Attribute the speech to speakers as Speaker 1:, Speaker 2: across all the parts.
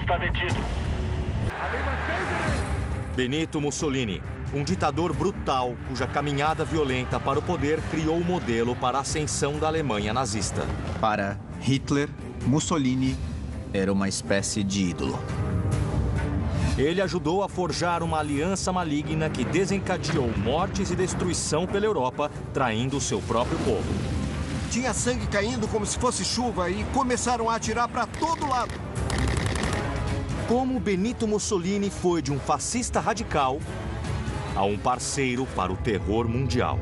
Speaker 1: está detido.
Speaker 2: Benito Mussolini, um ditador brutal cuja caminhada violenta para o poder criou o modelo para a ascensão da Alemanha nazista.
Speaker 3: Para Hitler, Mussolini era uma espécie de ídolo.
Speaker 2: Ele ajudou a forjar uma aliança maligna que desencadeou mortes e destruição pela Europa, traindo seu próprio povo.
Speaker 4: Tinha sangue caindo como se fosse chuva e começaram a atirar para todo lado.
Speaker 2: Como Benito Mussolini foi de um fascista radical a um parceiro para o terror mundial.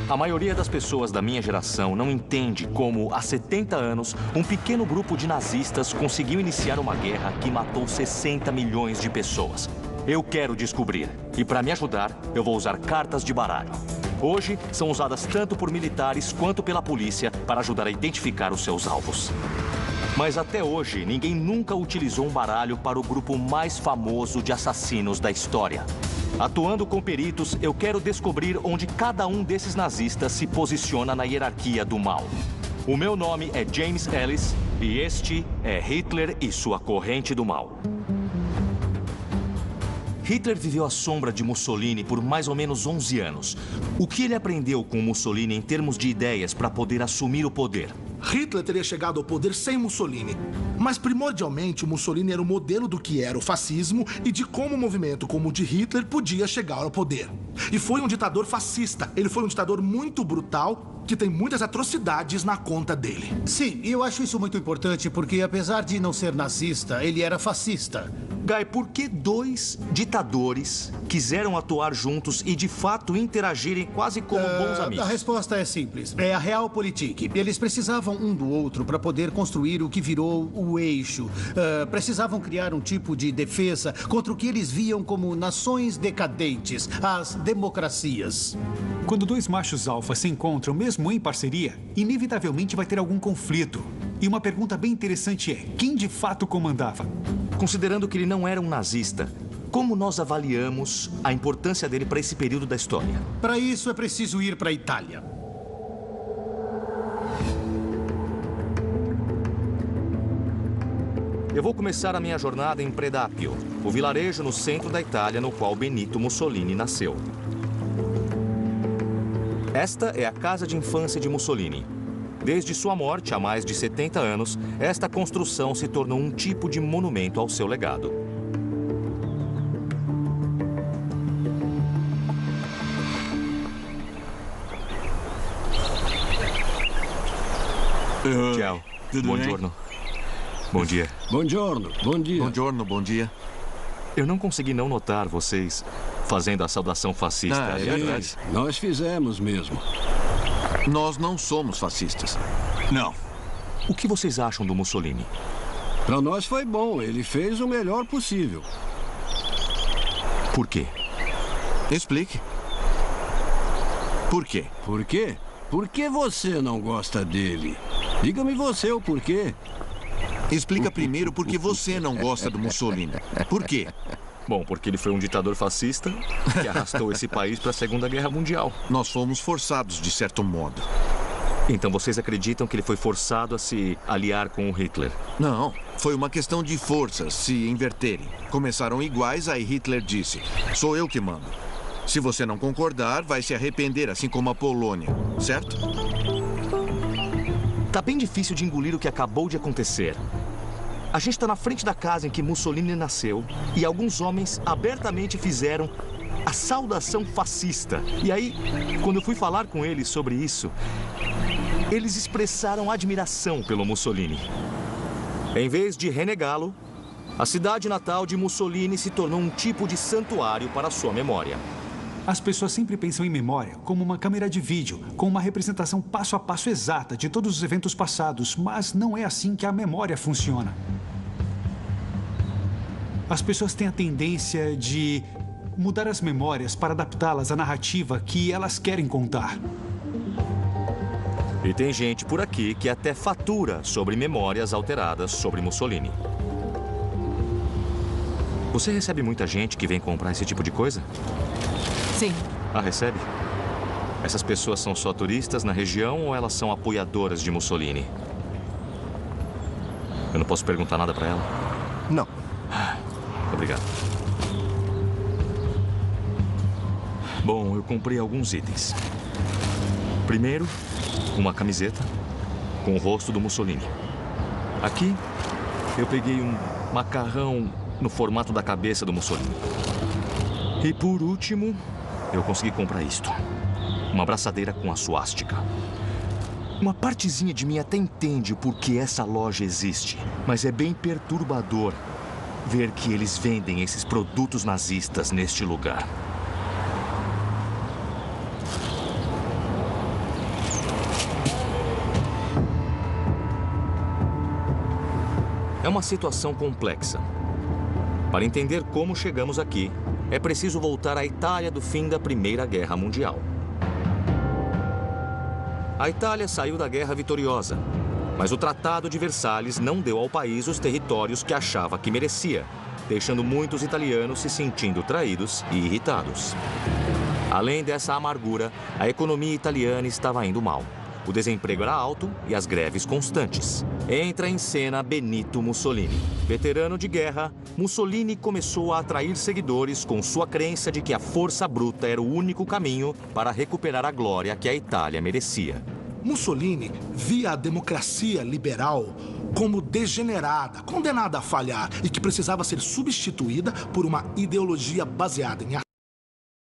Speaker 2: A maioria das pessoas da minha geração não entende como, há 70 anos, um pequeno grupo de nazistas conseguiu iniciar uma guerra que matou 60 milhões de pessoas. Eu quero descobrir. E para me ajudar, eu vou usar cartas de baralho. Hoje, são usadas tanto por militares quanto pela polícia para ajudar a identificar os seus alvos. Mas até hoje, ninguém nunca utilizou um baralho para o grupo mais famoso de assassinos da história. Atuando com peritos, eu quero descobrir onde cada um desses nazistas se posiciona na hierarquia do mal. O meu nome é James Ellis e este é Hitler e sua corrente do mal. Hitler viveu à sombra de Mussolini por mais ou menos 11 anos. O que ele aprendeu com Mussolini em termos de ideias para poder assumir o poder?
Speaker 5: Hitler teria chegado ao poder sem Mussolini. Mas, primordialmente, o Mussolini era o modelo do que era o fascismo e de como um movimento como o de Hitler podia chegar ao poder. E foi um ditador fascista. Ele foi um ditador muito brutal, que tem muitas atrocidades na conta dele.
Speaker 6: Sim, e eu acho isso muito importante porque, apesar de não ser nazista, ele era fascista.
Speaker 2: Guy, por que dois ditadores quiseram atuar juntos e, de fato, interagirem quase como bons amigos?
Speaker 6: A resposta é simples. É a Realpolitik. Eles precisavam um do outro para poder construir o que virou o eixo. Precisavam criar um tipo de defesa contra o que eles viam como nações decadentes, as democracias.
Speaker 7: Quando dois machos alfa se encontram, mesmo em parceria, inevitavelmente vai ter algum conflito. E uma pergunta bem interessante é, quem de fato comandava?
Speaker 2: Considerando que ele não era um nazista, como nós avaliamos a importância dele para esse período da história?
Speaker 6: Para isso é preciso ir para a Itália.
Speaker 2: Eu vou começar a minha jornada em Predappio, o vilarejo no centro da Itália no qual Benito Mussolini nasceu. Esta é a casa de infância de Mussolini. Desde sua morte, há mais de 70 anos, esta construção se tornou um tipo de monumento ao seu legado. Tchau. Buongiorno. Bom dia.
Speaker 8: Buongiorno. Bom dia.
Speaker 9: Buongiorno, bom dia.
Speaker 2: Eu não consegui não notar vocês fazendo a saudação fascista.
Speaker 9: É verdade.
Speaker 8: Nós fizemos mesmo.
Speaker 9: Nós não somos fascistas.
Speaker 8: Não.
Speaker 2: O que vocês acham do Mussolini?
Speaker 8: Para nós foi bom. Ele fez o melhor possível.
Speaker 2: Por quê?
Speaker 9: Explique. Por quê?
Speaker 8: Por quê? Por que você não gosta dele? Diga-me você o porquê.
Speaker 9: Explica primeiro por que você não gosta do Mussolini. Por quê?
Speaker 2: Bom, porque ele foi um ditador fascista que arrastou esse país para a Segunda Guerra Mundial.
Speaker 9: Nós fomos forçados, de certo modo.
Speaker 2: Então vocês acreditam que ele foi forçado a se aliar com o Hitler?
Speaker 9: Não, foi uma questão de forças se inverterem. Começaram iguais, aí Hitler disse, sou eu que mando. Se você não concordar, vai se arrepender, assim como a Polônia, certo?
Speaker 2: Tá bem difícil de engolir o que acabou de acontecer. A gente está na frente da casa em que Mussolini nasceu e alguns homens abertamente fizeram a saudação fascista. E aí, quando eu fui falar com eles sobre isso, eles expressaram admiração pelo Mussolini. Em vez de renegá-lo, a cidade natal de Mussolini se tornou um tipo de santuário para sua memória.
Speaker 7: As pessoas sempre pensam em memória como uma câmera de vídeo, com uma representação passo a passo exata de todos os eventos passados, mas não é assim que a memória funciona. As pessoas têm a tendência de mudar as memórias para adaptá-las à narrativa que elas querem contar.
Speaker 2: E tem gente por aqui que até fatura sobre memórias alteradas sobre Mussolini. Você recebe muita gente que vem comprar esse tipo de coisa?
Speaker 10: Sim.
Speaker 2: Ah, recebe? Essas pessoas são só turistas na região ou elas são apoiadoras de Mussolini? Eu não posso perguntar nada pra ela?
Speaker 4: Não.
Speaker 2: Obrigado. Bom, eu comprei alguns itens. Primeiro, uma camiseta com o rosto do Mussolini. Aqui, eu peguei um macarrão no formato da cabeça do Mussolini. E por último, eu consegui comprar isto. Uma abraçadeira com a suástica. Uma partezinha de mim até entende por que essa loja existe, mas é bem perturbador ver que eles vendem esses produtos nazistas neste lugar. É uma situação complexa. Para entender como chegamos aqui, é preciso voltar à Itália do fim da Primeira Guerra Mundial. A Itália saiu da guerra vitoriosa, mas o Tratado de Versalhes não deu ao país os territórios que achava que merecia, deixando muitos italianos se sentindo traídos e irritados. Além dessa amargura, a economia italiana estava indo mal. O desemprego era alto e as greves constantes. Entra em cena Benito Mussolini. Veterano de guerra, Mussolini começou a atrair seguidores com sua crença de que a força bruta era o único caminho para recuperar a glória que a Itália merecia.
Speaker 5: Mussolini via a democracia liberal como degenerada, condenada a falhar e que precisava ser substituída por uma ideologia baseada em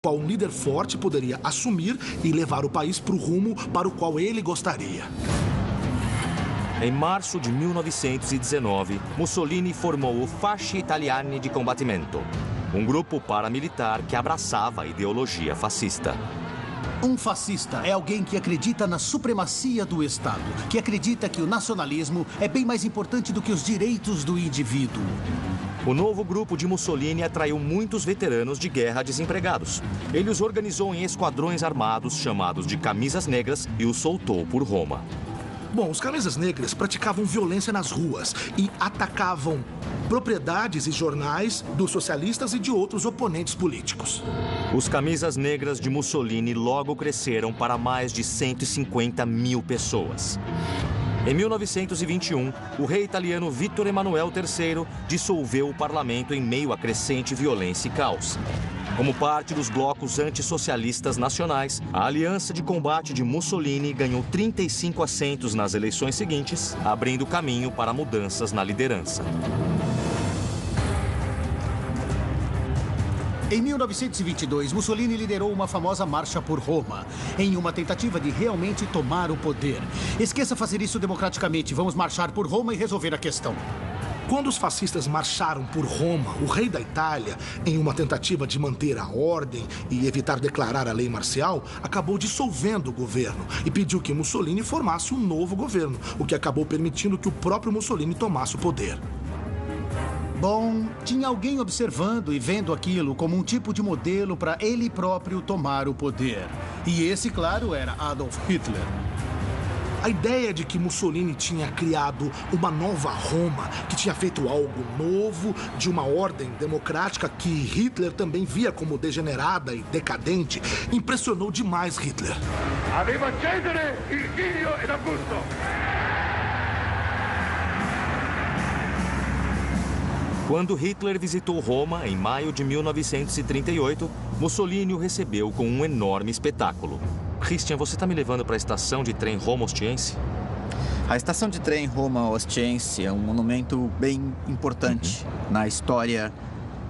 Speaker 5: qual um líder forte poderia assumir e levar o país para o rumo para o qual ele gostaria.
Speaker 2: Em março de 1919, Mussolini formou o Fasci Italiani di Combattimento, um grupo paramilitar que abraçava a ideologia fascista.
Speaker 6: Um fascista é alguém que acredita na supremacia do Estado, que acredita que o nacionalismo é bem mais importante do que os direitos do indivíduo.
Speaker 2: O novo grupo de Mussolini atraiu muitos veteranos de guerra desempregados. Ele os organizou em esquadrões armados chamados de Camisas Negras e os soltou por Roma.
Speaker 5: Bom, os camisas negras praticavam violência nas ruas e atacavam propriedades e jornais dos socialistas e de outros oponentes políticos.
Speaker 2: Os camisas negras de Mussolini logo cresceram para mais de 150 mil pessoas. Em 1921, o rei italiano Vittor Emanuele III dissolveu o parlamento em meio a crescente violência e caos. Como parte dos blocos antissocialistas nacionais, a Aliança de Combate de Mussolini ganhou 35 assentos nas eleições seguintes, abrindo caminho para mudanças na liderança.
Speaker 6: Em 1922, Mussolini liderou uma famosa marcha por Roma, em uma tentativa de realmente tomar o poder. Esqueça fazer isso democraticamente. Vamos marchar por Roma e resolver a questão.
Speaker 5: Quando os fascistas marcharam por Roma, o rei da Itália, em uma tentativa de manter a ordem e evitar declarar a lei marcial, acabou dissolvendo o governo e pediu que Mussolini formasse um novo governo, o que acabou permitindo que o próprio Mussolini tomasse o poder.
Speaker 6: Bom, tinha alguém observando e vendo aquilo como um tipo de modelo para ele próprio tomar o poder. E esse, claro, era Adolf Hitler.
Speaker 5: A ideia de que Mussolini tinha criado uma nova Roma, que tinha feito algo novo, de uma ordem democrática que Hitler também via como degenerada e decadente, impressionou demais Hitler.
Speaker 1: Aveva Cesare, il Figlio ed Augusto.
Speaker 2: Quando Hitler visitou Roma, em maio de 1938, Mussolini o recebeu com um enorme espetáculo. Christian, você está me levando para a estação de trem Roma-Ostiense?
Speaker 3: A estação de trem Roma-Ostiense é um monumento bem importante na história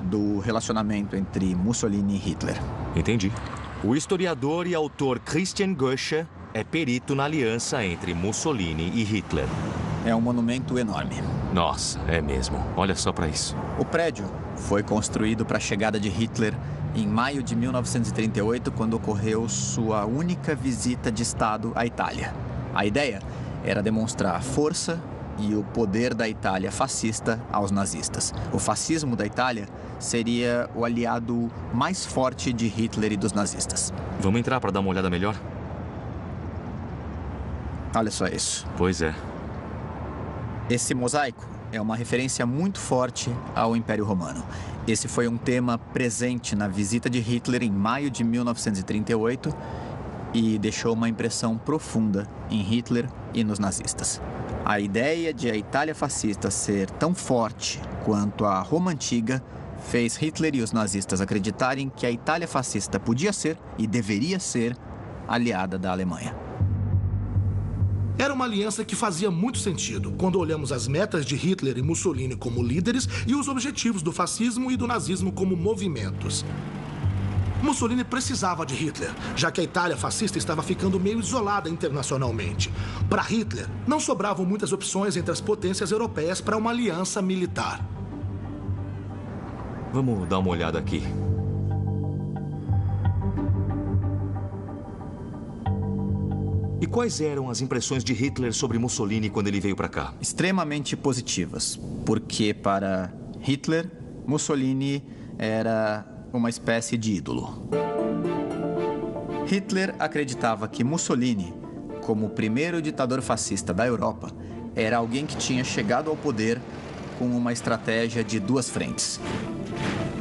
Speaker 3: do relacionamento entre Mussolini e Hitler.
Speaker 2: Entendi. O historiador e autor Christian Goesch é perito na aliança entre Mussolini e Hitler.
Speaker 3: É um monumento enorme.
Speaker 2: Nossa, é mesmo. Olha só para isso.
Speaker 3: O prédio foi construído para a chegada de Hitler em maio de 1938, quando ocorreu sua única visita de Estado à Itália. A ideia era demonstrar a força e o poder da Itália fascista aos nazistas. O fascismo da Itália seria o aliado mais forte de Hitler e dos nazistas.
Speaker 2: Vamos entrar para dar uma olhada melhor?
Speaker 3: Olha só isso.
Speaker 2: Pois é.
Speaker 3: Esse mosaico é uma referência muito forte ao Império Romano. Esse foi um tema presente na visita de Hitler em maio de 1938 e deixou uma impressão profunda em Hitler e nos nazistas. A ideia de a Itália fascista ser tão forte quanto a Roma Antiga fez Hitler e os nazistas acreditarem que a Itália fascista podia ser e deveria ser aliada da Alemanha.
Speaker 5: Era uma aliança que fazia muito sentido quando olhamos as metas de Hitler e Mussolini como líderes e os objetivos do fascismo e do nazismo como movimentos. Mussolini precisava de Hitler, já que a Itália fascista estava ficando meio isolada internacionalmente. Para Hitler, não sobravam muitas opções entre as potências europeias para uma aliança militar.
Speaker 2: Vamos dar uma olhada aqui. E quais eram as impressões de Hitler sobre Mussolini quando ele veio para cá?
Speaker 3: Extremamente positivas, porque para Hitler, Mussolini era uma espécie de ídolo. Hitler acreditava que Mussolini, como o primeiro ditador fascista da Europa, era alguém que tinha chegado ao poder com uma estratégia de duas frentes.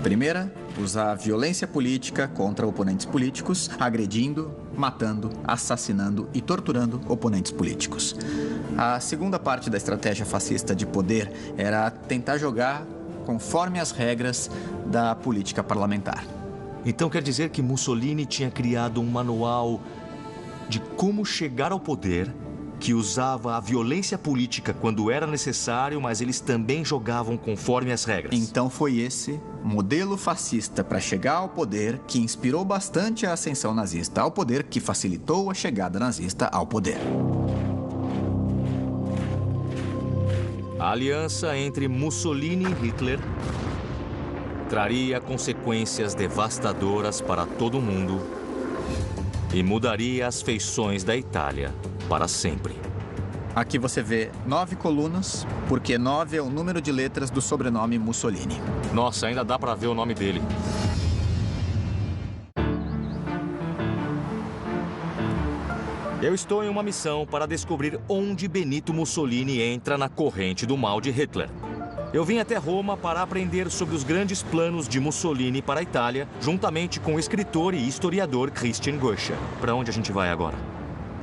Speaker 3: Primeira, usar violência política contra oponentes políticos, agredindo, matando, assassinando e torturando oponentes políticos. A segunda parte da estratégia fascista de poder era tentar jogar conforme as regras da política parlamentar.
Speaker 2: Então quer dizer que Mussolini tinha criado um manual de como chegar ao poder, que usava a violência política quando era necessário, mas eles também jogavam conforme as regras.
Speaker 3: Então foi esse modelo fascista para chegar ao poder que inspirou bastante a ascensão nazista ao poder, que facilitou a chegada nazista ao poder.
Speaker 2: A aliança entre Mussolini e Hitler traria consequências devastadoras para todo mundo e mudaria as feições da Itália para sempre.
Speaker 3: Aqui você vê 9 colunas, porque 9 é o número de letras do sobrenome Mussolini.
Speaker 2: Nossa, ainda dá para ver o nome dele. Eu estou em uma missão para descobrir onde Benito Mussolini entra na corrente do mal de Hitler. Eu vim até Roma para aprender sobre os grandes planos de Mussolini para a Itália, juntamente com o escritor e historiador Christian Goesch. Para onde a gente vai agora?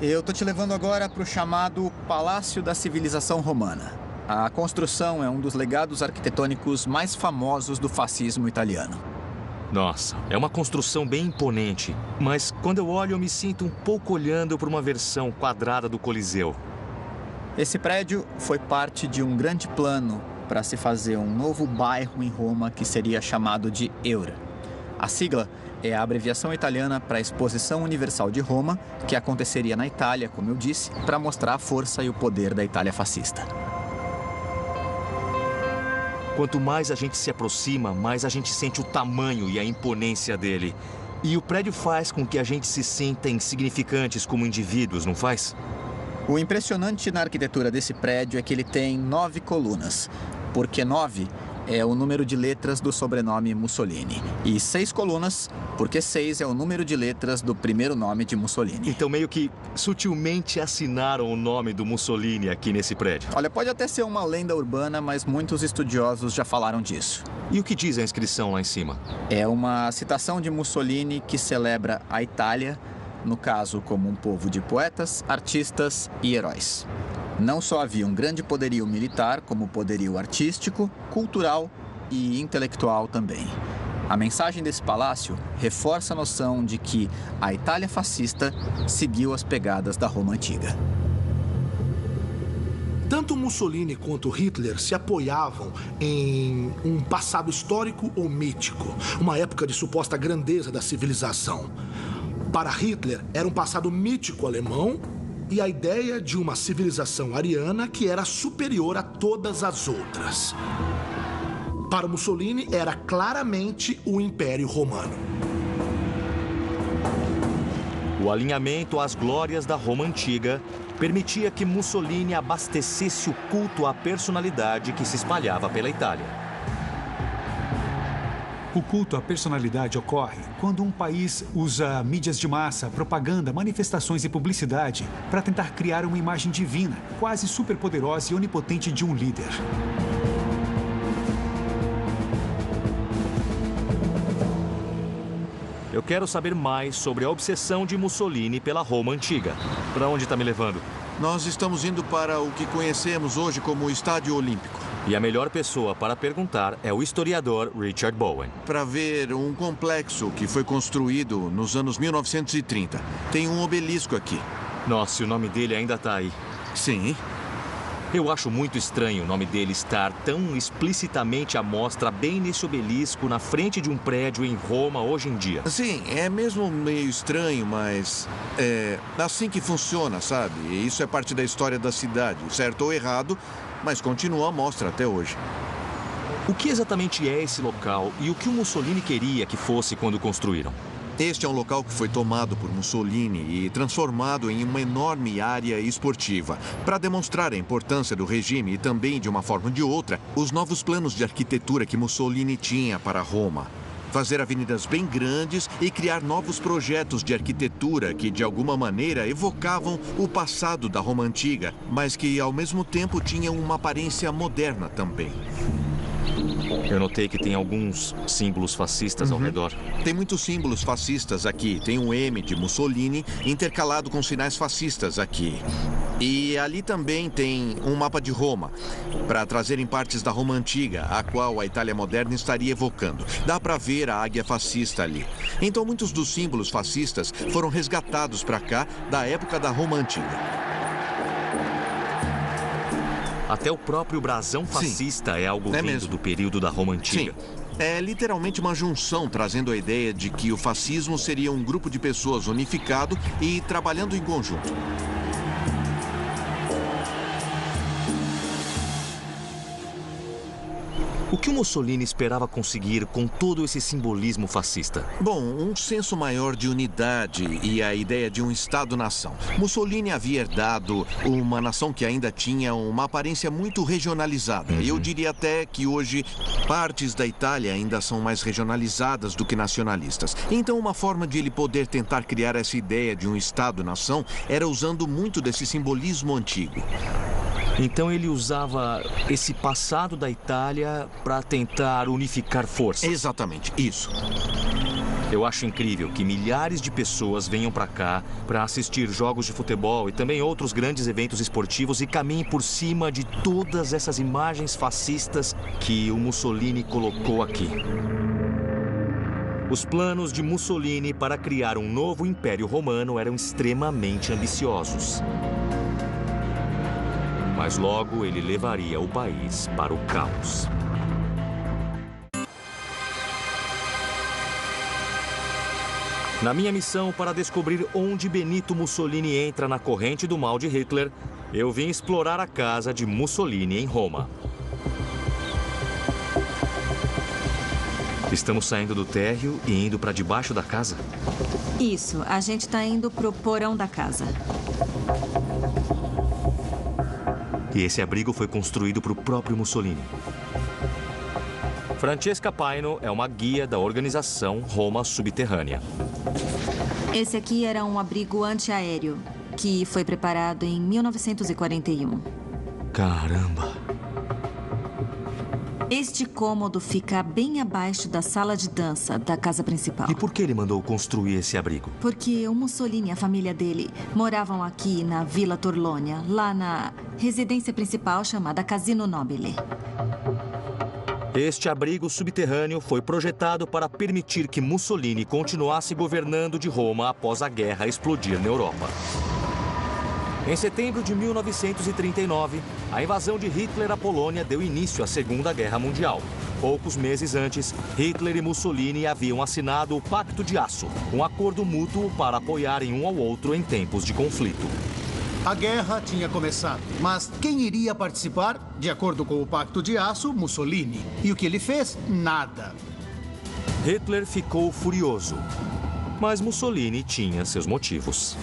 Speaker 3: Eu tô te levando agora para o chamado Palácio da Civilização Romana. A construção é um dos legados arquitetônicos mais famosos do fascismo italiano.
Speaker 2: Nossa, é uma construção bem imponente, mas quando eu olho eu me sinto um pouco olhando para uma versão quadrada do Coliseu.
Speaker 3: Esse prédio foi parte de um grande plano para se fazer um novo bairro em Roma que seria chamado de Eura. A sigla é a abreviação italiana para a Exposição Universal de Roma, que aconteceria na Itália, como eu disse, para mostrar a força e o poder da Itália fascista.
Speaker 2: Quanto mais a gente se aproxima, mais a gente sente o tamanho e a imponência dele. E o prédio faz com que a gente se sinta insignificantes como indivíduos, não faz?
Speaker 3: O impressionante na arquitetura desse prédio é que ele tem 9 colunas, porque 9 é o número de letras do sobrenome Mussolini. E 6 colunas, porque 6 é o número de letras do primeiro nome de Mussolini.
Speaker 2: Então meio que sutilmente assinaram o nome do Mussolini aqui nesse prédio.
Speaker 3: Olha, pode até ser uma lenda urbana, mas muitos estudiosos já falaram disso.
Speaker 2: E o que diz a inscrição lá em cima?
Speaker 3: É uma citação de Mussolini que celebra a Itália, no caso como um povo de poetas, artistas e heróis. Não só havia um grande poderio militar, como poderio artístico, cultural e intelectual também. A mensagem desse palácio reforça a noção de que a Itália fascista seguiu as pegadas da Roma Antiga.
Speaker 5: Tanto Mussolini quanto Hitler se apoiavam em um passado histórico ou mítico, uma época de suposta grandeza da civilização. Para Hitler, era um passado mítico alemão e a ideia de uma civilização ariana que era superior a todas as outras. Para Mussolini, era claramente o Império Romano.
Speaker 2: O alinhamento às glórias da Roma Antiga permitia que Mussolini abastecesse o culto à personalidade que se espalhava pela Itália.
Speaker 7: O culto à personalidade ocorre quando um país usa mídias de massa, propaganda, manifestações e publicidade para tentar criar uma imagem divina, quase superpoderosa e onipotente de um líder.
Speaker 2: Eu quero saber mais sobre a obsessão de Mussolini pela Roma Antiga. Para onde está me levando?
Speaker 9: Nós estamos indo para o que conhecemos hoje como o Estádio Olímpico.
Speaker 2: E a melhor pessoa para perguntar é o historiador Richard Bowen.
Speaker 9: Para ver um complexo que foi construído nos anos 1930. Tem um obelisco aqui.
Speaker 2: Nossa, e o nome dele ainda está aí.
Speaker 9: Sim.
Speaker 2: Eu acho muito estranho o nome dele estar tão explicitamente à mostra bem nesse obelisco na frente de um prédio em Roma hoje em dia.
Speaker 9: Sim, é mesmo meio estranho, mas é assim que funciona, sabe? E isso é parte da história da cidade, certo ou errado, mas continua à mostra até hoje.
Speaker 2: O que exatamente é esse local e o que o Mussolini queria que fosse quando construíram?
Speaker 9: Este é um local que foi tomado por Mussolini e transformado em uma enorme área esportiva, para demonstrar a importância do regime e também, de uma forma ou de outra, os novos planos de arquitetura que Mussolini tinha para Roma. Fazer avenidas bem grandes e criar novos projetos de arquitetura que, de alguma maneira, evocavam o passado da Roma antiga, mas que, ao mesmo tempo, tinham uma aparência moderna também.
Speaker 2: Eu notei que tem alguns símbolos fascistas ao redor.
Speaker 9: Tem muitos símbolos fascistas aqui. Tem um M de Mussolini intercalado com sinais fascistas aqui. E ali também tem um mapa de Roma, para trazerem partes da Roma antiga, a qual a Itália moderna estaria evocando. Dá para ver a águia fascista ali. Então muitos dos símbolos fascistas foram resgatados para cá da época da Roma antiga.
Speaker 2: Até o próprio brasão fascista é algo vindo do período da Roma antiga.
Speaker 9: Sim. É literalmente uma junção trazendo a ideia de que o fascismo seria um grupo de pessoas unificado e trabalhando em conjunto.
Speaker 2: O que o Mussolini esperava conseguir com todo esse simbolismo fascista?
Speaker 9: Bom, um senso maior de unidade e a ideia de um Estado-nação. Mussolini havia herdado uma nação que ainda tinha uma aparência muito regionalizada. Eu diria até que hoje partes da Itália ainda são mais regionalizadas do que nacionalistas. Então, uma forma de ele poder tentar criar essa ideia de um Estado-nação era usando muito desse simbolismo antigo.
Speaker 2: Então ele usava esse passado da Itália para tentar unificar forças.
Speaker 9: Exatamente, isso.
Speaker 2: Eu acho incrível que milhares de pessoas venham para cá para assistir jogos de futebol e também outros grandes eventos esportivos e caminhem por cima de todas essas imagens fascistas que o Mussolini colocou aqui. Os planos de Mussolini para criar um novo Império Romano eram extremamente ambiciosos. Mas logo ele levaria o país para o caos. Na minha missão para descobrir onde Benito Mussolini entra na corrente do mal de Hitler, eu vim explorar a casa de Mussolini em Roma. Estamos saindo do térreo e indo para debaixo da casa?
Speaker 10: Isso, a gente está indo pro porão da casa.
Speaker 2: E esse abrigo foi construído para o próprio Mussolini. Francesca Paino é uma guia da organização Roma Subterrânea.
Speaker 10: Esse aqui era um abrigo antiaéreo, que foi preparado em 1941.
Speaker 2: Caramba!
Speaker 10: Este cômodo fica bem abaixo da sala de dança da casa principal.
Speaker 2: E por que ele mandou construir esse abrigo?
Speaker 10: Porque o Mussolini e a família dele moravam aqui na Vila Torlonia, lá na residência principal chamada Casino Nobile.
Speaker 2: Este abrigo subterrâneo foi projetado para permitir que Mussolini continuasse governando de Roma após a guerra explodir na Europa. Em setembro de 1939, a invasão de Hitler à Polônia deu início à Segunda Guerra Mundial. Poucos meses antes, Hitler e Mussolini haviam assinado o Pacto de Aço, um acordo mútuo para apoiarem um ao outro em tempos de conflito.
Speaker 6: A guerra tinha começado, mas quem iria participar? De acordo com o Pacto de Aço, Mussolini. E o que ele fez? Nada.
Speaker 2: Hitler ficou furioso, mas Mussolini tinha seus motivos.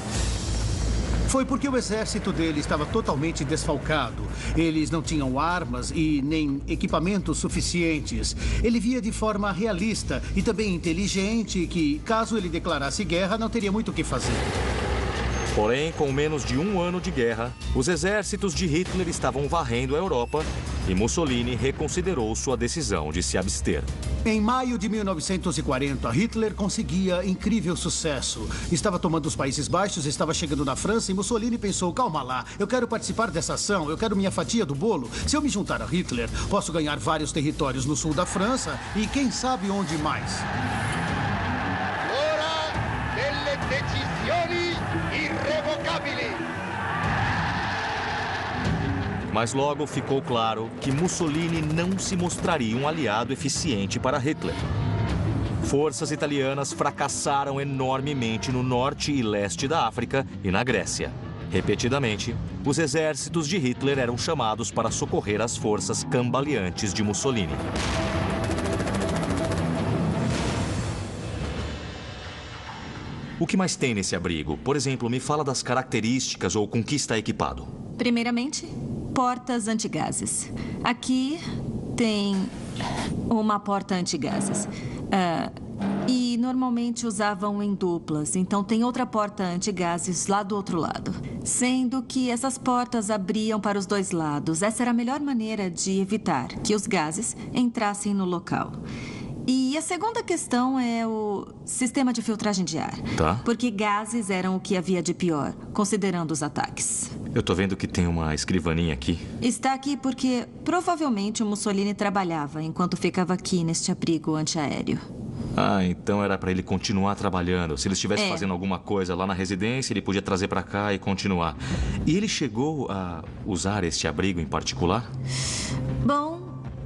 Speaker 6: Foi porque o exército dele estava totalmente desfalcado. Eles não tinham armas e nem equipamentos suficientes. Ele via de forma realista e também inteligente que, caso ele declarasse guerra, não teria muito o que fazer.
Speaker 2: Porém, com menos de um ano de guerra, os exércitos de Hitler estavam varrendo a Europa e Mussolini reconsiderou sua decisão de se abster.
Speaker 6: Em maio de 1940, Hitler conseguia incrível sucesso. Estava tomando os Países Baixos, estava chegando na França e Mussolini pensou, calma lá, eu quero participar dessa ação, eu quero minha fatia do bolo. Se eu me juntar a Hitler, posso ganhar vários territórios no sul da França e quem sabe onde mais.
Speaker 1: L'ora delle decisioni irrevocabili.
Speaker 2: Mas logo ficou claro que Mussolini não se mostraria um aliado eficiente para Hitler. Forças italianas fracassaram enormemente no norte e leste da África e na Grécia. Repetidamente, os exércitos de Hitler eram chamados para socorrer as forças cambaleantes de Mussolini. O que mais tem nesse abrigo? Por exemplo, me fala das características ou com que está equipado.
Speaker 10: Primeiramente, portas antigases. Aqui tem uma porta antigases. E normalmente usavam em duplas, então tem outra porta antigases lá do outro lado. Sendo que essas portas abriam para os dois lados. Essa era a melhor maneira de evitar que os gases entrassem no local. E a segunda questão é o sistema de filtragem de ar.
Speaker 2: Tá.
Speaker 10: Porque gases eram o que havia de pior, considerando os ataques.
Speaker 2: Eu tô vendo que tem uma escrivaninha aqui.
Speaker 10: Está aqui porque provavelmente o Mussolini trabalhava enquanto ficava aqui neste abrigo antiaéreo.
Speaker 2: Ah, então era para ele continuar trabalhando. Se ele estivesse fazendo alguma coisa lá na residência, ele podia trazer para cá e continuar. E ele chegou a usar este abrigo em particular?
Speaker 10: Bom,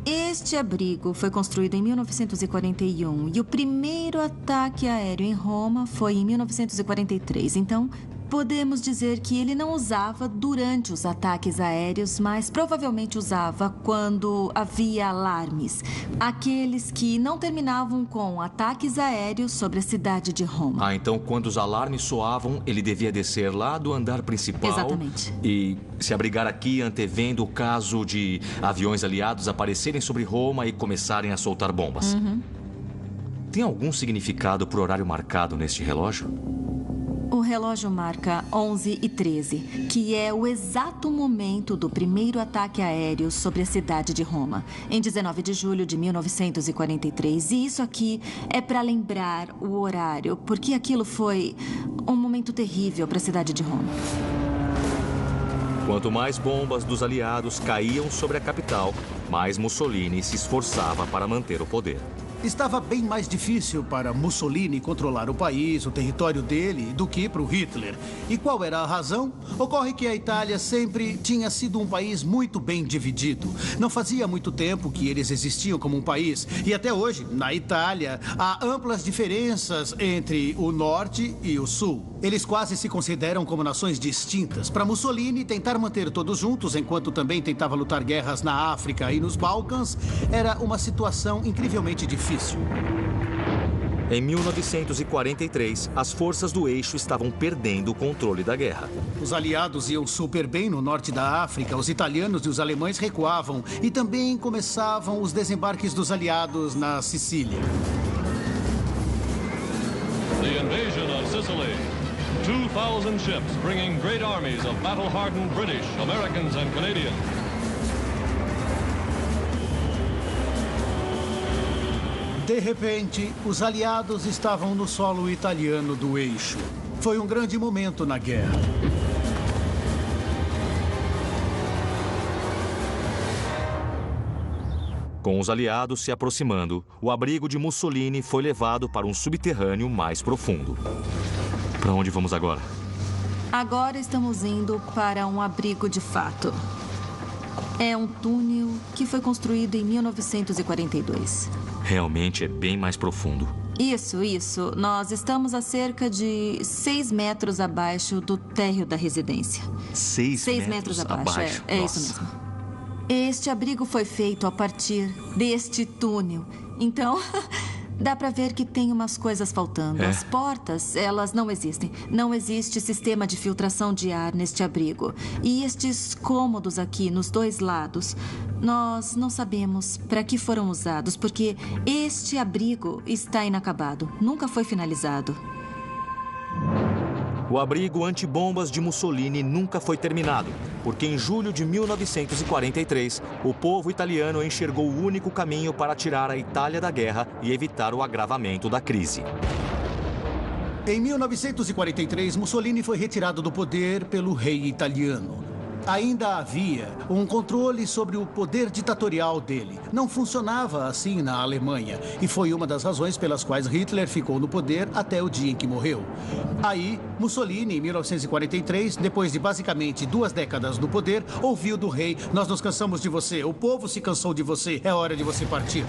Speaker 10: este abrigo foi construído em 1941 e o primeiro ataque aéreo em Roma foi em 1943. Então, podemos dizer que ele não usava durante os ataques aéreos, mas provavelmente usava quando havia alarmes. Aqueles que não terminavam com ataques aéreos sobre a cidade de Roma.
Speaker 2: Ah, então quando os alarmes soavam, ele devia descer lá do andar principal.
Speaker 10: Exatamente.
Speaker 2: E se abrigar aqui, antevendo o caso de aviões aliados aparecerem sobre Roma e começarem a soltar bombas. Tem algum significado para o horário marcado neste relógio?
Speaker 10: O relógio marca 11h13, que é o exato momento do primeiro ataque aéreo sobre a cidade de Roma, em 19 de julho de 1943. E isso aqui é para lembrar o horário, porque aquilo foi um momento terrível para a cidade de Roma.
Speaker 2: Quanto mais bombas dos aliados caíam sobre a capital, mais Mussolini se esforçava para manter o poder.
Speaker 6: Estava bem mais difícil para Mussolini controlar o país, o território dele, do que para o Hitler. E qual era a razão? Ocorre que a Itália sempre tinha sido um país muito bem dividido. Não fazia muito tempo que eles existiam como um país. E até hoje, na Itália, há amplas diferenças entre o norte e o sul. Eles quase se consideram como nações distintas. Para Mussolini, tentar manter todos juntos, enquanto também tentava lutar guerras na África e nos Balcãs, era uma situação incrivelmente difícil.
Speaker 2: Em 1943, as forças do eixo estavam perdendo o controle da guerra.
Speaker 6: Os aliados iam super bem no norte da África, os italianos e os alemães recuavam e também começavam os desembarques dos aliados na Sicília.
Speaker 11: The invasion of Sicily. 2,000 ships bringing great armies of battle-hardened British, Americans and Canadians.
Speaker 6: De repente, os aliados estavam no solo italiano do eixo. Foi um grande momento na guerra.
Speaker 2: Com os aliados se aproximando, o abrigo de Mussolini foi levado para um subterrâneo mais profundo. Para onde vamos agora?
Speaker 10: Agora estamos indo para um abrigo de fato. É um túnel que foi construído em 1942.
Speaker 2: Realmente é bem mais profundo.
Speaker 10: Isso. Nós estamos a cerca de 6 metros abaixo do térreo da residência.
Speaker 2: 6 metros abaixo?
Speaker 10: É isso mesmo. Este abrigo foi feito a partir deste túnel. Então, dá pra ver que tem umas coisas faltando. As portas, elas não existem. Não existe sistema de filtração de ar neste abrigo. E estes cômodos aqui, nos dois lados, nós não sabemos para que foram usados, porque este abrigo está inacabado. Nunca foi finalizado.
Speaker 2: O abrigo antibombas de Mussolini nunca foi terminado, porque em julho de 1943, o povo italiano enxergou o único caminho para tirar a Itália da guerra e evitar o agravamento da crise.
Speaker 6: Em 1943, Mussolini foi retirado do poder pelo rei italiano. Ainda havia um controle sobre o poder ditatorial dele. Não funcionava assim na Alemanha. E foi uma das razões pelas quais Hitler ficou no poder até o dia em que morreu. Aí, Mussolini, em 1943, depois de basicamente 2 décadas no poder, ouviu do rei: "Nós nos cansamos de você, o povo se cansou de você, é hora de você partir."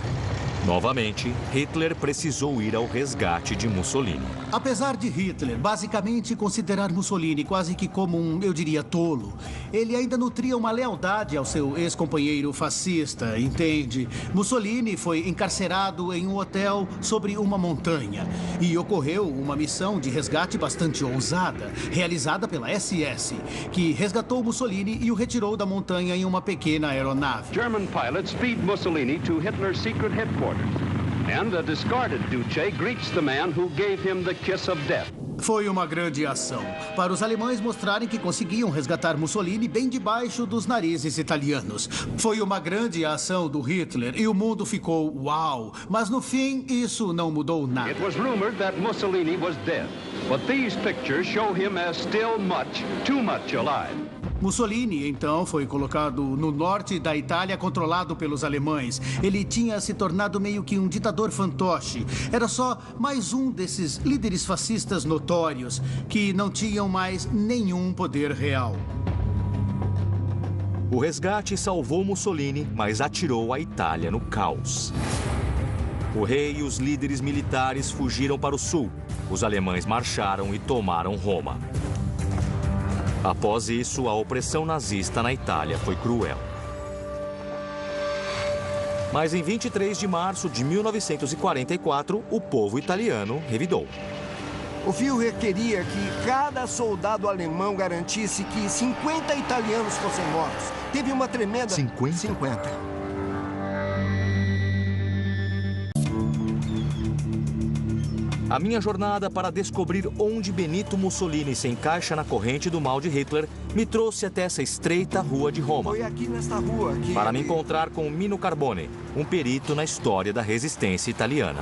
Speaker 2: Novamente, Hitler precisou ir ao resgate de Mussolini.
Speaker 6: Apesar de Hitler basicamente considerar Mussolini quase que como eu diria, tolo, ele ainda nutria uma lealdade ao seu ex-companheiro fascista, entende? Mussolini foi encarcerado em um hotel sobre uma montanha e ocorreu uma missão de resgate bastante ousada, realizada pela SS, que resgatou Mussolini e o retirou da montanha em uma pequena aeronave.
Speaker 1: German pilots feed Mussolini to Hitler's secret headquarters. And a discarded Duce greets the man who gave him the kiss of death.
Speaker 6: Foi uma grande ação, para os alemães mostrarem que conseguiam resgatar Mussolini bem debaixo dos narizes italianos. Foi uma grande ação do Hitler e o mundo ficou uau. Mas no fim, isso não mudou nada.
Speaker 1: It was rumored that Mussolini was dead, but these pictures show him as still too much alive.
Speaker 6: Mussolini, então, foi colocado no norte da Itália, controlado pelos alemães. Ele tinha se tornado meio que um ditador fantoche. Era só mais um desses líderes fascistas notórios que não tinham mais nenhum poder real.
Speaker 2: O resgate salvou Mussolini, mas atirou a Itália no caos. O rei e os líderes militares fugiram para o sul. Os alemães marcharam e tomaram Roma. Após isso, a opressão nazista na Itália foi cruel. Mas em 23 de março de 1944, o povo italiano revidou.
Speaker 4: O Führer queria que cada soldado alemão garantisse que 50 italianos fossem mortos. Teve uma tremenda...
Speaker 2: 50?
Speaker 4: 50.
Speaker 2: A minha jornada para descobrir onde Benito Mussolini se encaixa na corrente do mal de Hitler me trouxe até essa estreita rua de Roma.
Speaker 4: Foi aqui nesta rua que...
Speaker 2: Para me encontrar com Mino Carbone, um perito na história da resistência italiana.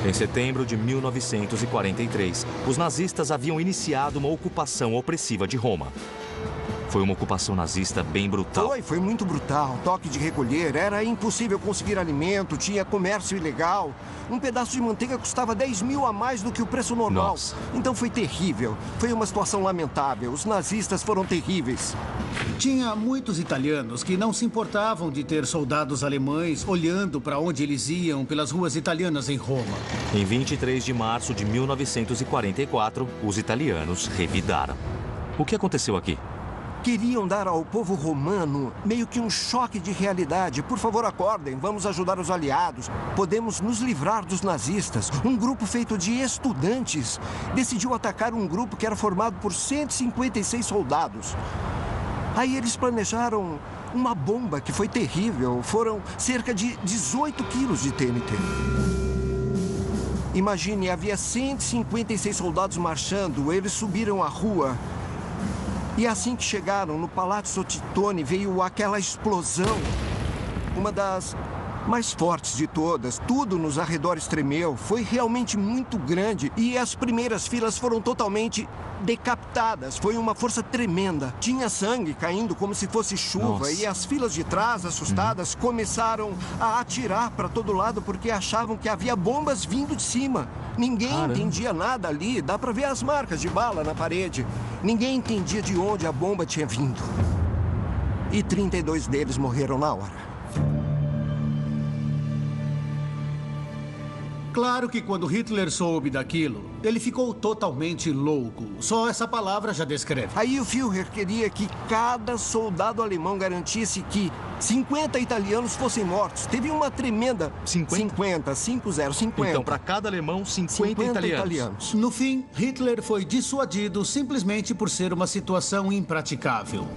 Speaker 2: Em setembro de 1943, os nazistas haviam iniciado uma ocupação opressiva de Roma. Foi uma ocupação nazista bem brutal.
Speaker 4: Foi muito brutal. Toque de recolher, era impossível conseguir alimento, tinha comércio ilegal. Um pedaço de manteiga custava 10 mil a mais do que o preço normal.
Speaker 2: Nossa.
Speaker 4: Então foi terrível. Foi uma situação lamentável. Os nazistas foram terríveis.
Speaker 6: Tinha muitos italianos que não se importavam de ter soldados alemães olhando para onde eles iam pelas ruas italianas em Roma.
Speaker 2: Em 23 de março de 1944, os italianos revidaram. O que aconteceu aqui?
Speaker 4: Queriam dar ao povo romano meio que um choque de realidade. Por favor, acordem, vamos ajudar os aliados. Podemos nos livrar dos nazistas. Um grupo feito de estudantes decidiu atacar um grupo que era formado por 156 soldados. Aí eles planejaram uma bomba que foi terrível. Foram cerca de 18 quilos de TNT. Imagine, havia 156 soldados marchando. Eles subiram a rua. E assim que chegaram no Palazzo Titone, veio aquela explosão. Uma das mais fortes de todas. Tudo nos arredores tremeu. Foi realmente muito grande. E as primeiras filas foram totalmente decapitadas. Foi uma força tremenda. Tinha sangue caindo como se fosse chuva.
Speaker 2: Nossa.
Speaker 4: E as filas de trás, assustadas, começaram a atirar para todo lado porque achavam que havia bombas vindo de cima. Ninguém entendia nada ali. Dá para ver as marcas de bala na parede. Ninguém entendia de onde a bomba tinha vindo. E 32 deles morreram na hora.
Speaker 6: Claro que quando Hitler soube daquilo, ele ficou totalmente louco. Só essa palavra já descreve.
Speaker 4: Aí o Führer queria que cada soldado alemão garantisse que 50 italianos fossem mortos. Teve uma tremenda... 50.
Speaker 2: Então, para cada alemão, 50 italianos.
Speaker 6: No fim, Hitler foi dissuadido simplesmente por ser uma situação impraticável.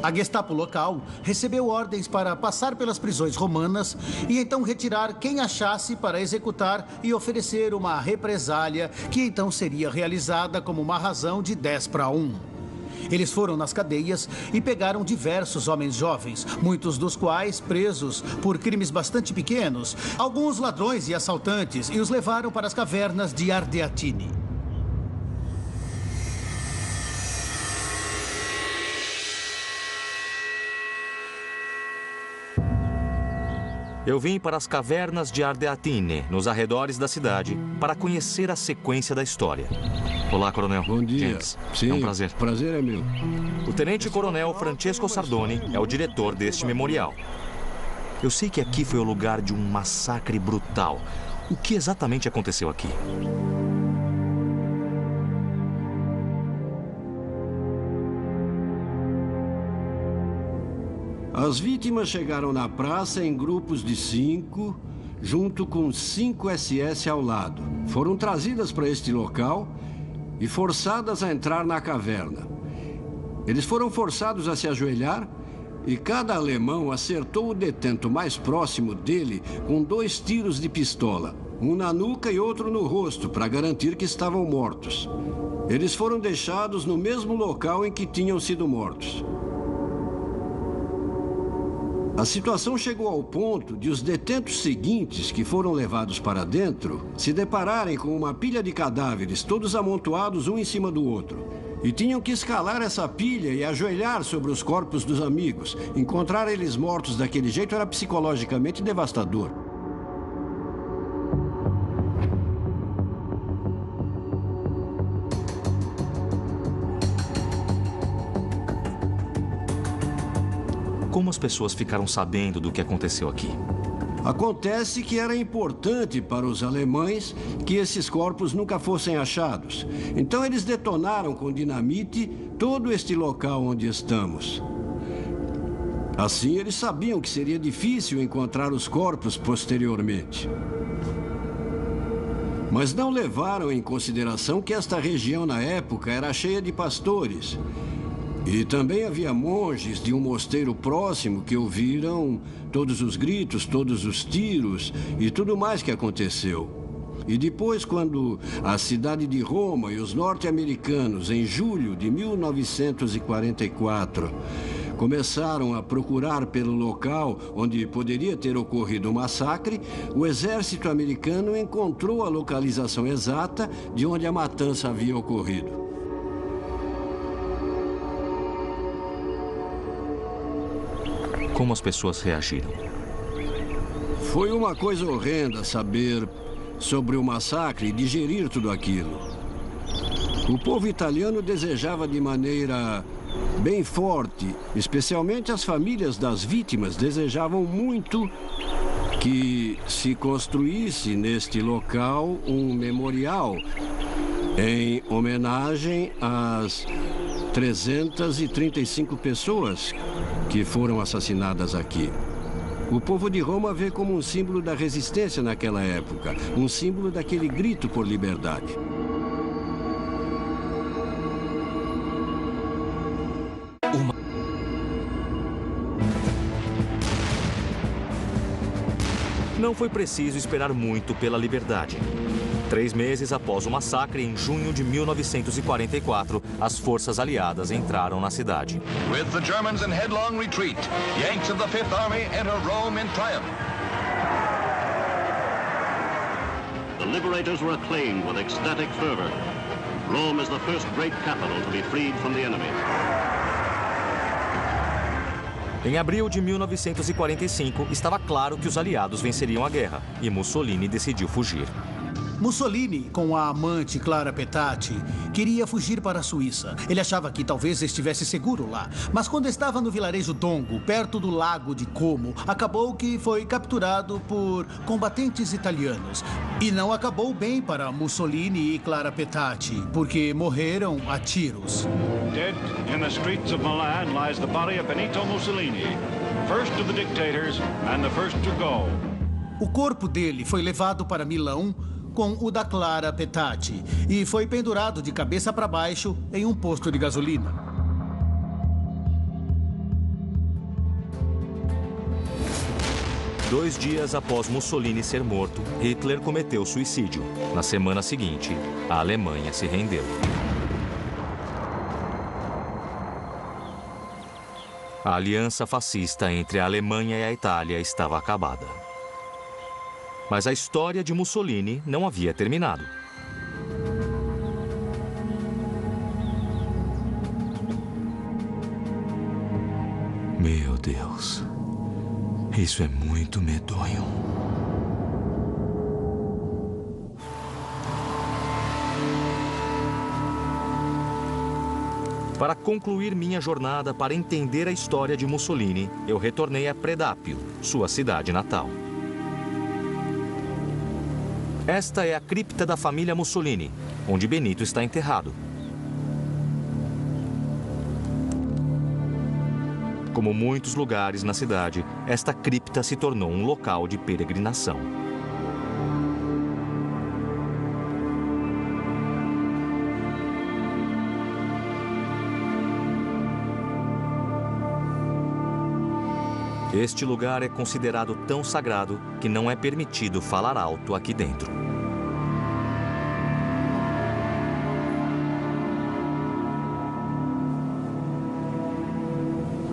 Speaker 6: A Gestapo local recebeu ordens para passar pelas prisões romanas e então retirar quem achasse para executar e oferecer uma represália que então seria realizada como uma razão de 10-1. Eles foram nas cadeias e pegaram diversos homens jovens, muitos dos quais presos por crimes bastante pequenos, alguns ladrões e assaltantes, e os levaram para as cavernas de Ardeatine.
Speaker 2: Eu vim para as cavernas de Ardeatine, nos arredores da cidade, para conhecer a sequência da história. Olá, Coronel.
Speaker 8: Bom dia.
Speaker 2: James.
Speaker 8: Sim,
Speaker 2: é um prazer.
Speaker 8: Prazer é meu.
Speaker 2: O Tenente-Coronel Francesco Sardoni é o diretor deste memorial. Eu sei que aqui foi o lugar de um massacre brutal. O que exatamente aconteceu aqui?
Speaker 8: As vítimas chegaram na praça em grupos de 5, junto com 5 SS ao lado. Foram trazidas para este local e forçadas a entrar na caverna. Eles foram forçados a se ajoelhar e cada alemão acertou o detento mais próximo dele com 2 tiros de pistola, um na nuca e outro no rosto, para garantir que estavam mortos. Eles foram deixados no mesmo local em que tinham sido mortos. A situação chegou ao ponto de os detentos seguintes, que foram levados para dentro, se depararem com uma pilha de cadáveres, todos amontoados um em cima do outro. E tinham que escalar essa pilha e ajoelhar sobre os corpos dos amigos. Encontrar eles mortos daquele jeito era psicologicamente devastador.
Speaker 2: Como as pessoas ficaram sabendo do que aconteceu aqui?
Speaker 8: Acontece que era importante para os alemães que esses corpos nunca fossem achados. Então eles detonaram com dinamite todo este local onde estamos. Assim, eles sabiam que seria difícil encontrar os corpos posteriormente. Mas não levaram em consideração que esta região na época era cheia de pastores. E também havia monges de um mosteiro próximo que ouviram todos os gritos, todos os tiros e tudo mais que aconteceu. E depois, quando a cidade de Roma e os norte-americanos, em julho de 1944, começaram a procurar pelo local onde poderia ter ocorrido o massacre, o exército americano encontrou a localização exata de onde a matança havia ocorrido.
Speaker 2: Como as pessoas reagiram?
Speaker 8: Foi uma coisa horrenda saber sobre o massacre e digerir tudo aquilo. O povo italiano desejava de maneira bem forte, especialmente as famílias das vítimas, desejavam muito que se construísse neste local um memorial em homenagem às 335 pessoas que foram assassinadas aqui. O povo de Roma vê como um símbolo da resistência naquela época, um símbolo daquele grito por liberdade.
Speaker 2: Não foi preciso esperar muito pela liberdade. 3 meses após o massacre, em junho de 1944, as forças aliadas entraram na cidade.
Speaker 12: With the Germans in headlong retreat, Yanks of the Fifth Army enter Rome in triumph.
Speaker 13: The liberators were acclaimed with ecstatic fervor. Rome is the first great capital to be freed from the enemy.
Speaker 2: Em abril de 1945, estava claro que os aliados venceriam a guerra e Mussolini decidiu fugir.
Speaker 6: Mussolini, com a amante Clara Petacci, queria fugir para a Suíça. Ele achava que talvez estivesse seguro lá. Mas quando estava no vilarejo Dongo, perto do lago de Como, acabou que foi capturado por combatentes italianos. E não acabou bem para Mussolini e Clara Petacci, porque morreram a tiros.
Speaker 14: Dead in the streets of Milan lies the body of Benito Mussolini, first of the dictators and the first to go.
Speaker 6: O corpo dele foi levado para Milão com o da Clara Petacci e foi pendurado de cabeça para baixo em um posto de gasolina.
Speaker 2: 2 dias após Mussolini ser morto, Hitler cometeu suicídio. Na semana seguinte, a Alemanha se rendeu. A aliança fascista entre a Alemanha e a Itália estava acabada. Mas a história de Mussolini não havia terminado. Meu Deus, isso é muito medonho. Para concluir minha jornada para entender a história de Mussolini, eu retornei a Predápio, sua cidade natal. Esta é a cripta da família Mussolini, onde Benito está enterrado. Como muitos lugares na cidade, esta cripta se tornou um local de peregrinação. Este lugar é considerado tão sagrado que não é permitido falar alto aqui dentro.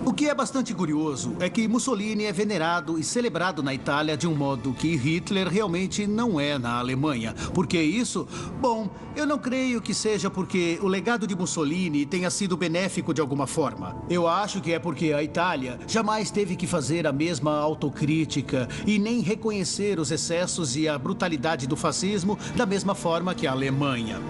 Speaker 6: O que é bastante curioso é que Mussolini é venerado e celebrado na Itália de um modo que Hitler realmente não é na Alemanha. Por que isso? Bom, eu não creio que seja porque o legado de Mussolini tenha sido benéfico de alguma forma. Eu acho que é porque a Itália jamais teve que fazer a mesma autocrítica e nem reconhecer os excessos e a brutalidade do fascismo da mesma forma que a Alemanha.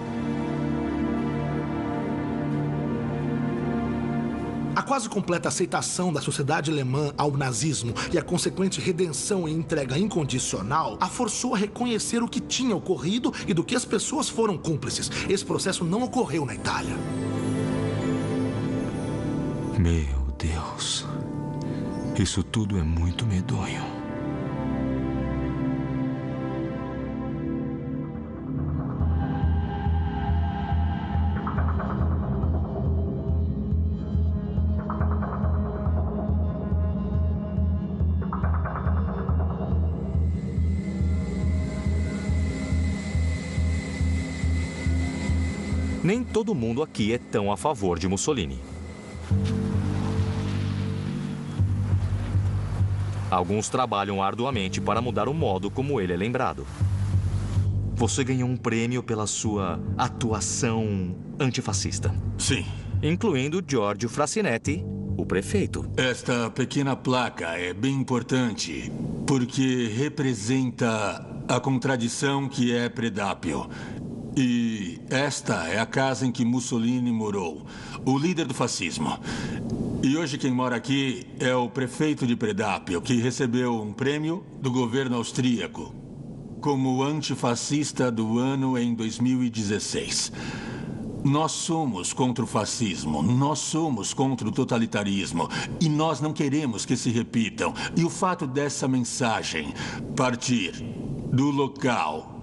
Speaker 5: A quase completa aceitação da sociedade alemã ao nazismo e a consequente redenção e entrega incondicional a forçou a reconhecer o que tinha ocorrido e do que as pessoas foram cúmplices. Esse processo não ocorreu na Itália.
Speaker 2: Meu Deus, isso tudo é muito medonho. Nem todo mundo aqui é tão a favor de Mussolini. Alguns trabalham arduamente para mudar o modo como ele é lembrado. Você ganhou um prêmio pela sua atuação antifascista.
Speaker 15: Sim.
Speaker 2: Incluindo Giorgio Frassinetti, o prefeito.
Speaker 15: Esta pequena placa é bem importante porque representa a contradição que é Predápio. E esta é a casa em que Mussolini morou, o líder do fascismo. E hoje quem mora aqui é o prefeito de Predápio, que recebeu um prêmio do governo austríaco como antifascista do ano em 2016. Nós somos contra o fascismo, nós somos contra o totalitarismo e nós não queremos que se repitam. E o fato dessa mensagem partir do local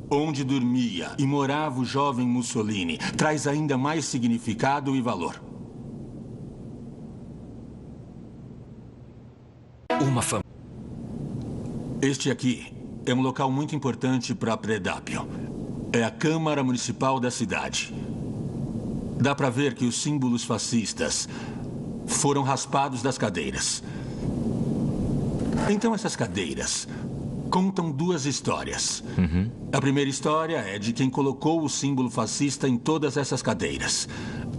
Speaker 15: onde dormia e morava o jovem Mussolini traz ainda mais significado e valor. Este aqui é um local muito importante para Predápio. É a Câmara Municipal da cidade. Dá para ver que os símbolos fascistas foram raspados das cadeiras. Então essas cadeiras contam duas histórias. A primeira história é de quem colocou o símbolo fascista em todas essas cadeiras.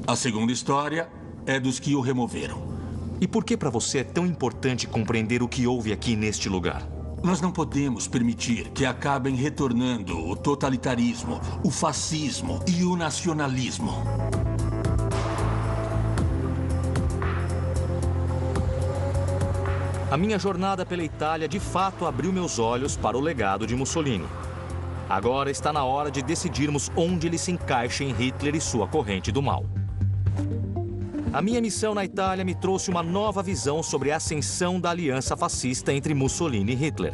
Speaker 15: A segunda história é dos que o removeram.
Speaker 2: E por que para você é tão importante compreender o que houve aqui neste lugar?
Speaker 15: Nós não podemos permitir que acabem retornando o totalitarismo, o fascismo e o nacionalismo.
Speaker 2: A minha jornada pela Itália de fato abriu meus olhos para o legado de Mussolini. Agora está na hora de decidirmos onde ele se encaixa em Hitler e sua corrente do mal. A minha missão na Itália me trouxe uma nova visão sobre a ascensão da aliança fascista entre Mussolini e Hitler.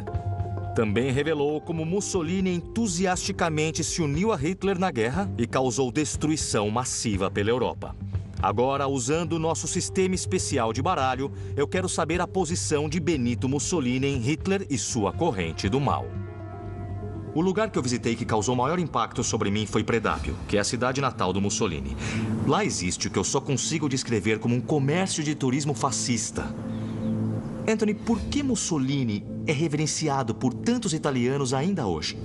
Speaker 2: Também revelou como Mussolini entusiasticamente se uniu a Hitler na guerra e causou destruição massiva pela Europa. Agora, usando o nosso sistema especial de baralho, eu quero saber a posição de Benito Mussolini em Hitler e sua corrente do mal. O lugar que eu visitei que causou maior impacto sobre mim foi Predápio, que é a cidade natal do Mussolini. Lá existe o que eu só consigo descrever como um comércio de turismo fascista. Anthony, por que Mussolini é reverenciado por tantos italianos ainda hoje?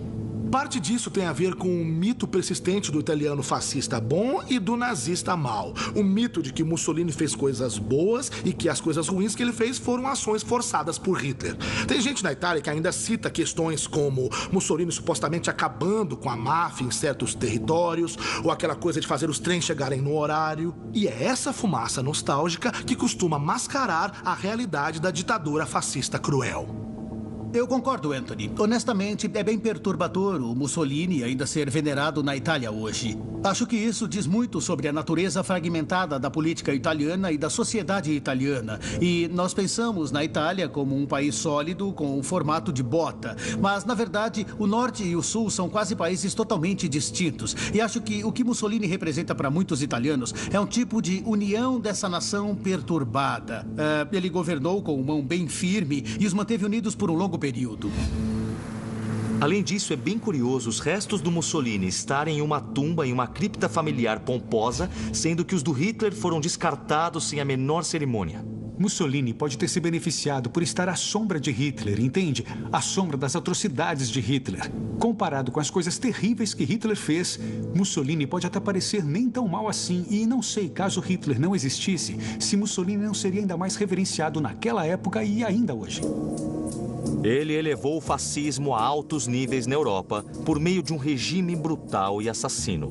Speaker 5: Parte disso tem a ver com o mito persistente do italiano fascista bom e do nazista mau. O mito de que Mussolini fez coisas boas e que as coisas ruins que ele fez foram ações forçadas por Hitler. Tem gente na Itália que ainda cita questões como Mussolini supostamente acabando com a máfia em certos territórios, ou aquela coisa de fazer os trens chegarem no horário. E é essa fumaça nostálgica que costuma mascarar a realidade da ditadura fascista cruel.
Speaker 6: Eu concordo, Anthony. Honestamente, é bem perturbador o Mussolini ainda ser venerado na Itália hoje. Acho que isso diz muito sobre a natureza fragmentada da política italiana e da sociedade italiana. E nós pensamos na Itália como um país sólido, com um formato de bota. Mas, na verdade, o Norte e o Sul são quase países totalmente distintos. E acho que o que Mussolini representa para muitos italianos é um tipo de união dessa nação perturbada. Ele governou com mão bem firme e os manteve unidos por um longo período.
Speaker 2: Além disso, é bem curioso os restos do Mussolini estarem em uma tumba em uma cripta familiar pomposa, sendo que os do Hitler foram descartados sem a menor cerimônia.
Speaker 7: Mussolini pode ter se beneficiado por estar à sombra de Hitler, entende? À sombra das atrocidades de Hitler. Comparado com as coisas terríveis que Hitler fez, Mussolini pode até parecer nem tão mal assim. E não sei, caso Hitler não existisse, se Mussolini não seria ainda mais reverenciado naquela época e ainda hoje.
Speaker 2: Ele elevou o fascismo a altos níveis na Europa por meio de um regime brutal e assassino.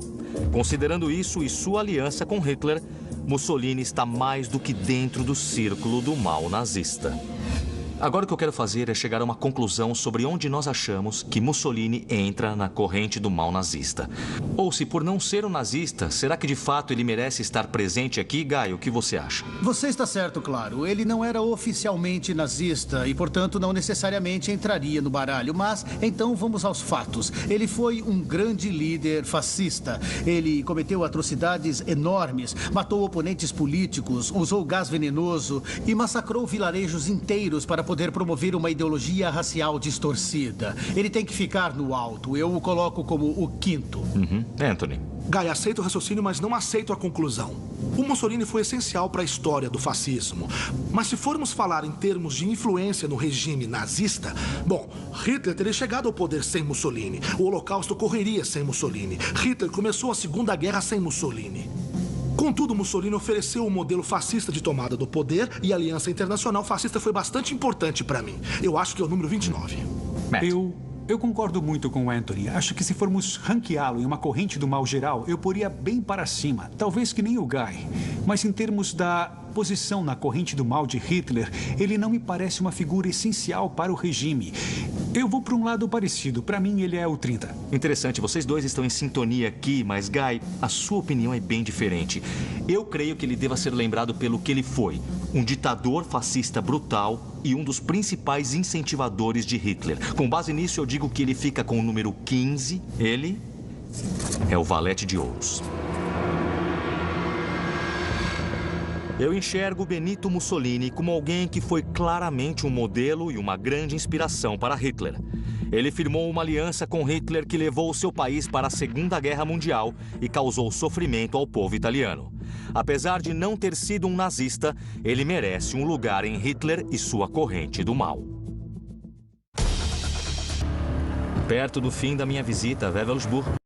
Speaker 2: Considerando isso e sua aliança com Hitler, Mussolini está mais do que dentro do círculo do mal nazista. Agora o que eu quero fazer é chegar a uma conclusão sobre onde nós achamos que Mussolini entra na corrente do mal nazista. Ou se por não ser um nazista, será que de fato ele merece estar presente aqui? Gaio, o que você acha?
Speaker 6: Você está certo, claro. Ele não era oficialmente nazista e, portanto, não necessariamente entraria no baralho. Mas, então, vamos aos fatos. Ele foi um grande líder fascista. Ele cometeu atrocidades enormes, matou oponentes políticos, usou gás venenoso e massacrou vilarejos inteiros para poder promover uma ideologia racial distorcida. Ele tem que ficar no alto. Eu o coloco como o quinto.
Speaker 2: Anthony.
Speaker 5: Gaia, aceito o raciocínio, mas não aceito a conclusão. O Mussolini foi essencial para a história do fascismo. Mas se formos falar em termos de influência no regime nazista, bom, Hitler teria chegado ao poder sem Mussolini. O Holocausto ocorreria sem Mussolini. Hitler começou a Segunda Guerra sem Mussolini. Contudo, Mussolini ofereceu um modelo fascista de tomada do poder e a Aliança Internacional Fascista foi bastante importante para mim. Eu acho que é o número 29.
Speaker 7: Eu concordo muito com o Anthony. Acho que se formos ranqueá-lo em uma corrente do mal geral, eu poria bem para cima. Talvez que nem o Guy. Mas em termos da posição na corrente do mal de Hitler, ele não me parece uma figura essencial para o regime. Eu vou para um lado parecido. Para mim, ele é o 30.
Speaker 2: Interessante, vocês dois estão em sintonia aqui, mas, Guy, a sua opinião é bem diferente. Eu creio que ele deva ser lembrado pelo que ele foi. Um ditador fascista brutal e um dos principais incentivadores de Hitler. Com base nisso, eu digo que ele fica com o número 15. Ele é o valete de ouros. Eu enxergo Benito Mussolini como alguém que foi claramente um modelo e uma grande inspiração para Hitler. Ele firmou uma aliança com Hitler que levou o seu país para a Segunda Guerra Mundial e causou sofrimento ao povo italiano. Apesar de não ter sido um nazista, ele merece um lugar em Hitler e sua corrente do mal. Perto do fim da minha visita a Wewelsburg,